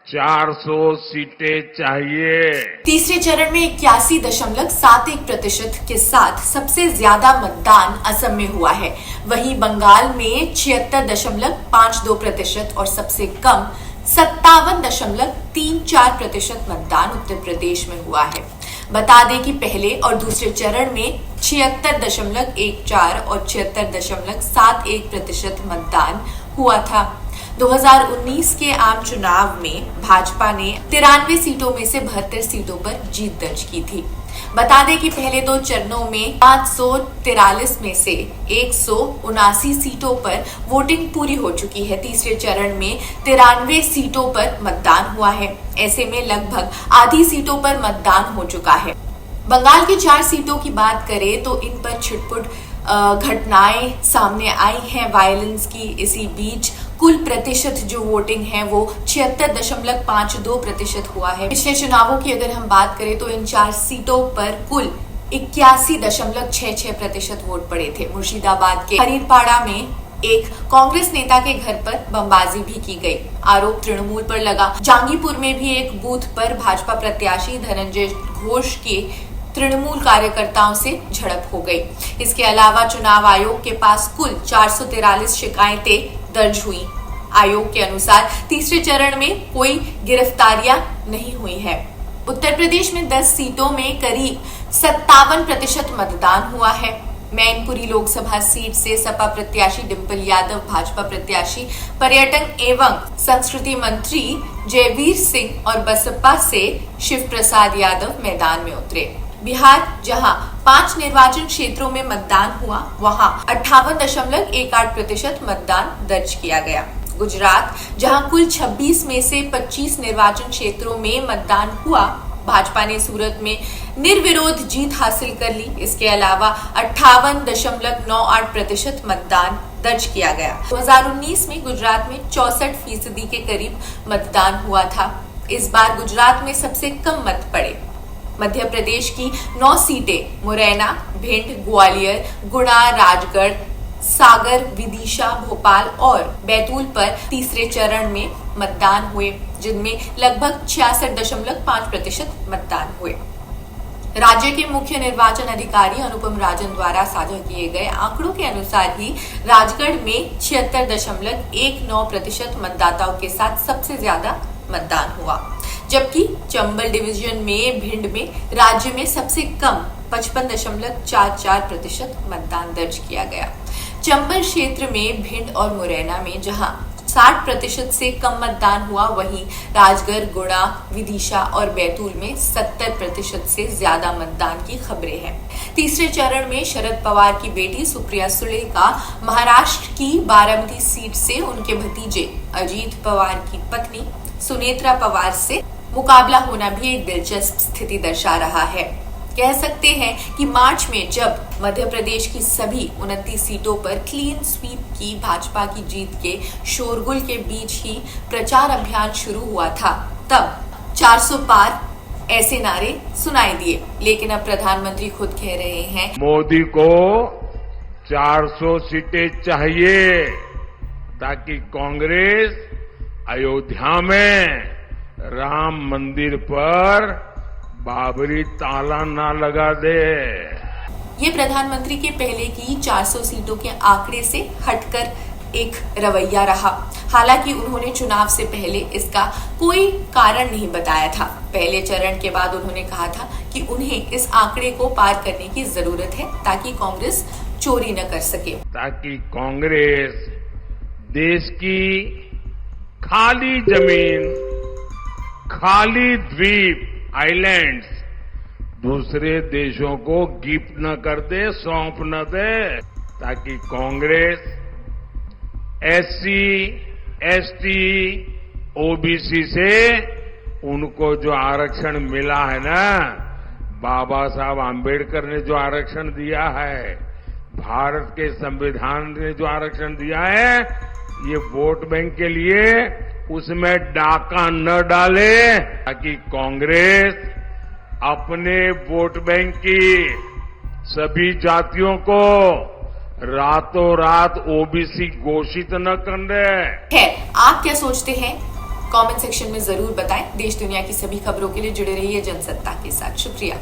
400 सीटें चाहिए। तीसरे चरण में 81.71% के साथ सबसे ज्यादा मतदान असम में हुआ है। वहीं बंगाल में 76.52% और सबसे कम 57.34% मतदान उत्तर प्रदेश में हुआ है। बता दें कि पहले और दूसरे चरण में 76.14 और 76.71% मतदान हुआ था। 2019 के आम चुनाव में भाजपा ने 93 सीटों में से 72 सीटों पर जीत दर्ज की थी। बता दें कि पहले दो चरणों में 543 में से 179 सीटों पर वोटिंग पूरी हो चुकी है। तीसरे चरण में 93 सीटों पर मतदान हुआ है। ऐसे में लगभग आधी सीटों पर मतदान हो चुका है। बंगाल की 4 सीटों की बात करें तो इन पर छिटपुट घटनाएं सामने आई हैं वायलेंस की। इसी बीच कुल प्रतिशत जो वोटिंग है वो 76.52% हुआ है। पिछले चुनावों की अगर हम बात करें तो इन 4 सीटों पर कुल 81.66% वोट पड़े थे। मुर्शिदाबाद के हरीरपाड़ा में एक कांग्रेस नेता के घर पर बमबाजी भी की गई। आरोप तृणमूल पर लगा। जांगीपुर में भी एक बूथ पर भाजपा प्रत्याशी धनंजय घोष के तृणमूल कार्यकर्ताओं से झड़प हो गई। इसके अलावा चुनाव आयोग के पास कुल 443 शिकायतें दर्ज हुई। आयोग के अनुसार तीसरे चरण में कोई गिरफ्तारियां नहीं हुई है। उत्तर प्रदेश में 10 सीटों में करीब 57% मतदान हुआ है। मैनपुरी लोकसभा सीट से सपा प्रत्याशी डिंपल यादव, भाजपा प्रत्याशी पर्यटन एवं संस्कृति मंत्री जयवीर सिंह और बसपा से शिव प्रसाद यादव मैदान में उतरे। बिहार जहां 5 निर्वाचन क्षेत्रों में मतदान हुआ, वहां 58.18% मतदान दर्ज किया गया। गुजरात जहां कुल 26 में से 25 निर्वाचन क्षेत्रों में मतदान हुआ, भाजपा ने सूरत में निर्विरोध जीत हासिल कर ली। इसके अलावा 58.98% मतदान दर्ज किया गया। 2019 में गुजरात में 64% के करीब मतदान हुआ था। इस बार गुजरात में सबसे कम मत पड़े। मध्य प्रदेश की 9 सीटें मुरैना, भिंड, ग्वालियर, गुना, राजगढ़, सागर, विदिशा, भोपाल और बैतूल पर तीसरे चरण में मतदान हुए, जिनमें लगभग 66.5% मतदान हुए। राज्य के मुख्य निर्वाचन अधिकारी अनुपम राजन द्वारा साझा किए गए आंकड़ों के अनुसार ही राजगढ़ में 76.19% मतदाताओं के साथ सबसे ज्यादा मतदान हुआ, जबकि चंबल डिवीजन में भिंड में राज्य में सबसे कम 55.44% मतदान दर्ज किया गया। चंबल क्षेत्र में भिंड और मुरैना में जहां 60% से कम मतदान हुआ, वहीं राजगढ़, गुना, विदिशा और बैतूल में 70% से ज्यादा मतदान की खबरें हैं। तीसरे चरण में शरद पवार की बेटी सुप्रिया सुले का महाराष्ट्र की बारामती सीट से उनके भतीजे अजीत पवार की पत्नी सुनेत्रा पवार से मुकाबला होना भी एक दिलचस्प स्थिति दर्शा रहा है। कह सकते हैं कि मार्च में जब मध्य प्रदेश की सभी 29 सीटों पर क्लीन स्वीप की भाजपा की जीत के शोरगुल के बीच ही प्रचार अभियान शुरू हुआ था, तब 400 पार ऐसे नारे सुनाई दिए। लेकिन अब प्रधानमंत्री खुद कह रहे हैं, मोदी को 400 सीटें चाहिए ताकि कांग्रेस अयोध्या में राम मंदिर पर बाबरी ताला ना लगा दे। ये प्रधानमंत्री के पहले की 400 सीटों के आंकड़े से हटकर एक रवैया रहा। हालांकि उन्होंने चुनाव से पहले इसका कोई कारण नहीं बताया था। पहले चरण के बाद उन्होंने कहा था कि उन्हें इस आंकड़े को पार करने की जरूरत है ताकि कांग्रेस चोरी न कर सके, ताकि कांग्रेस देश की खाली जमीन, खाली द्वीप, आइलैंड्स दूसरे देशों को गिफ्ट न कर दे, सौंप न दे, ताकि कांग्रेस SC, ST, OBC से उनको जो आरक्षण मिला है ना, बाबा साहब आम्बेडकर ने जो आरक्षण दिया है, भारत के संविधान ने जो आरक्षण दिया है, ये वोट बैंक के लिए उसमें डाका न डाले, ताकि कांग्रेस अपने वोट बैंक की सभी जातियों को रातों रात OBC घोषित न कर दे। है, आप क्या सोचते हैं कमेंट सेक्शन में जरूर बताएं। देश दुनिया की सभी खबरों के लिए जुड़े रहिए जनसत्ता के साथ। शुक्रिया।